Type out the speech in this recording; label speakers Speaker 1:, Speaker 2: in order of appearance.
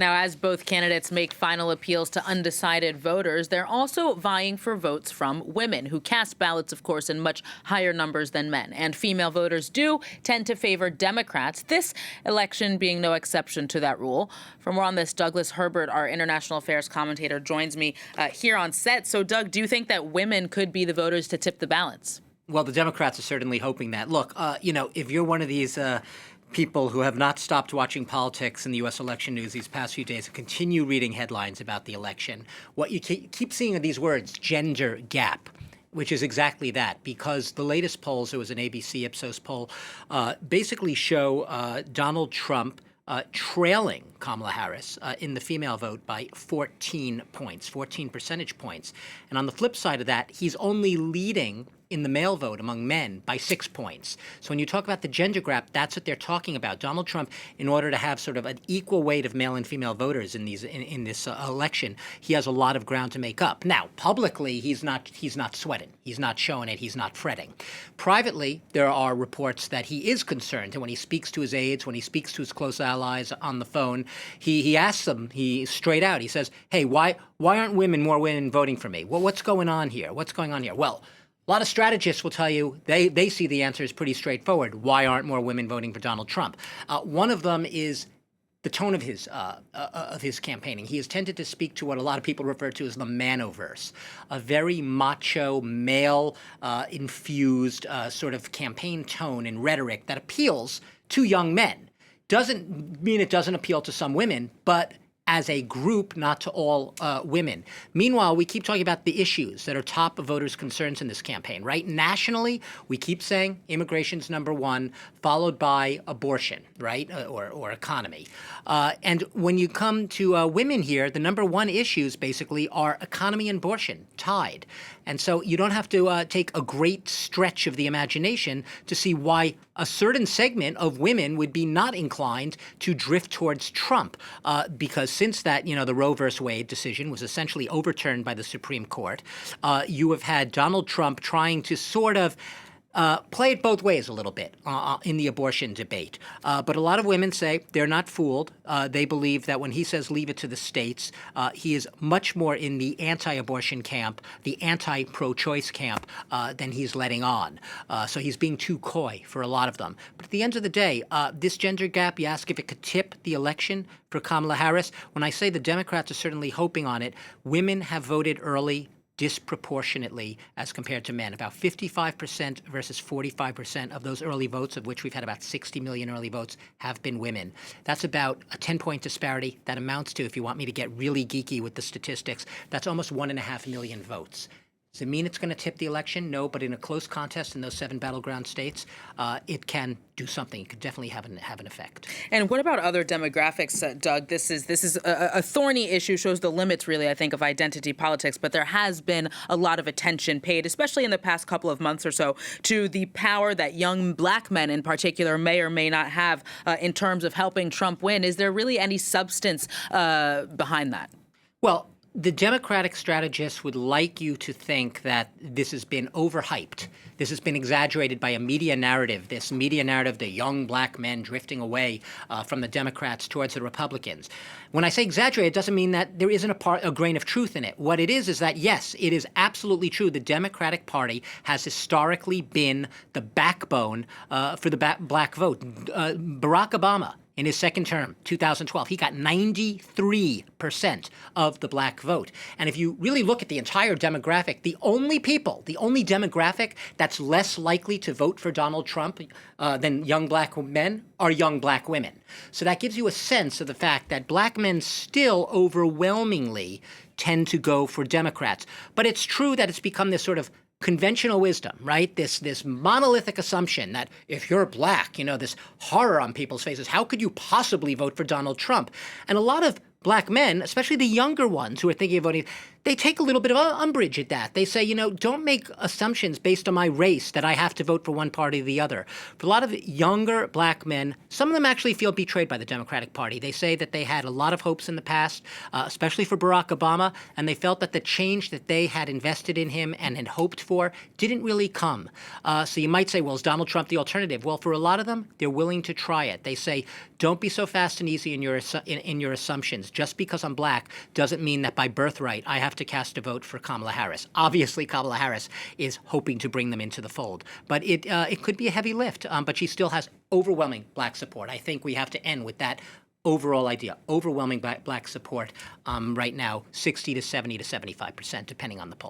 Speaker 1: Now, as both candidates make final appeals to undecided voters, they're also vying for votes from women who cast ballots, of course, in much higher numbers than men. And female voters do tend to favor Democrats, this election being no exception to that rule. For more on this, Douglas Herbert, our international affairs commentator, joins me here on set. So, Doug, do you think that women could be the voters to tip the balance?
Speaker 2: Well, the Democrats are certainly hoping that. Look, if you're one of these people who have not stopped watching politics and the U.S. election news these past few days and continue reading headlines about the election, what you keep seeing are these words, gender gap, which is exactly that, because the latest polls, there was an ABC Ipsos poll, basically show Donald Trump trailing Kamala Harris in the female vote by 14 points, 14 percentage points. And on the flip side of that, he's only leading in the male vote among men by 6 points. So when you talk about the gender gap, that's what they're talking about. Donald Trump, in order to have sort of an equal weight of male and female voters in this election, he has a lot of ground to make up. Now, publicly, he's not sweating. He's not showing it. He's not fretting. Privately, there are reports that he is concerned. And when he speaks to his aides, when he speaks to his close allies on the phone, he asks them, straight out, he says, hey, why aren't more women voting for me? Well, what's going on here? What's going on here? Well, a lot of strategists will tell you they see the answer is pretty straightforward. Why aren't more women voting for Donald Trump? One of them is the tone of his campaigning. He has tended to speak to what a lot of people refer to as the manoverse, a very macho, male-infused sort of campaign tone and rhetoric that appeals to young men. Doesn't mean it doesn't appeal to some women, but as a group, not to all women. Meanwhile, we keep talking about the issues that are top voters' concerns in this campaign, right? Nationally, we keep saying immigration's number one, followed by abortion, right, or economy. And when you come to women here, the number one issues basically are economy and abortion, tied. And so you don't have to take a great stretch of the imagination to see why a certain segment of women would be not inclined to drift towards Trump, because since that, the Roe versus Wade decision was essentially overturned by the Supreme Court, you have had Donald Trump trying to sort of play it both ways a little bit in the abortion debate. But a lot of women say they're not fooled. They believe that when he says leave it to the states, he is much more in the anti-abortion camp, the anti-pro-choice camp than he's letting on. So he's being too coy for a lot of them. But at the end of the day, this gender gap, you ask if it could tip the election for Kamala Harris. When I say the Democrats are certainly hoping on it, women have voted early disproportionately as compared to men. About 55% versus 45% of those early votes, of which we've had about 60 million early votes, have been women. That's about a 10-point disparity. That amounts to, if you want me to get really geeky with the statistics, that's almost 1.5 million votes. Does it mean it's going to tip the election? No, but in a close contest in those 7 battleground states, it can do something. It could definitely have an effect.
Speaker 1: And what about other demographics, Doug? This is a thorny issue, shows the limits, really, I think, of identity politics. But there has been a lot of attention paid, especially in the past couple of months or so, to the power that young black men in particular may or may not have in terms of helping Trump win. Is there really any substance behind that?
Speaker 2: Well, the Democratic strategists would like you to think that this has been overhyped. This has been exaggerated by a media narrative, this media narrative, the young black men drifting away from the Democrats towards the Republicans. When I say exaggerated, it doesn't mean that there isn't a grain of truth in it. What it is that, yes, it is absolutely true. The Democratic Party has historically been the backbone for the black vote. Barack Obama, in his second term, 2012, he got 93% of the black vote. And if you really look at the entire demographic, the only demographic that's less likely to vote for Donald Trump than young black men are young black women. So that gives you a sense of the fact that black men still overwhelmingly tend to go for Democrats. But it's true that it's become this sort of conventional wisdom, right? This monolithic assumption that if you're black, this horror on people's faces, how could you possibly vote for Donald Trump? And a lot of black men, especially the younger ones who are thinking of voting, they take a little bit of umbrage at that. They say, don't make assumptions based on my race that I have to vote for one party or the other. For a lot of younger black men, some of them actually feel betrayed by the Democratic Party. They say that they had a lot of hopes in the past, especially for Barack Obama, and they felt that the change that they had invested in him and had hoped for didn't really come. So you might say, well, is Donald Trump the alternative? Well, for a lot of them, they're willing to try it. They say, don't be so fast and easy in your assumptions. Just because I'm black doesn't mean that by birthright I have to cast a vote for Kamala Harris. Obviously, Kamala Harris is hoping to bring them into the fold. But it could be a heavy lift, but she still has overwhelming black support. I think we have to end with that overall idea. Overwhelming black support right now, 60 to 70 to 75%, depending on the poll.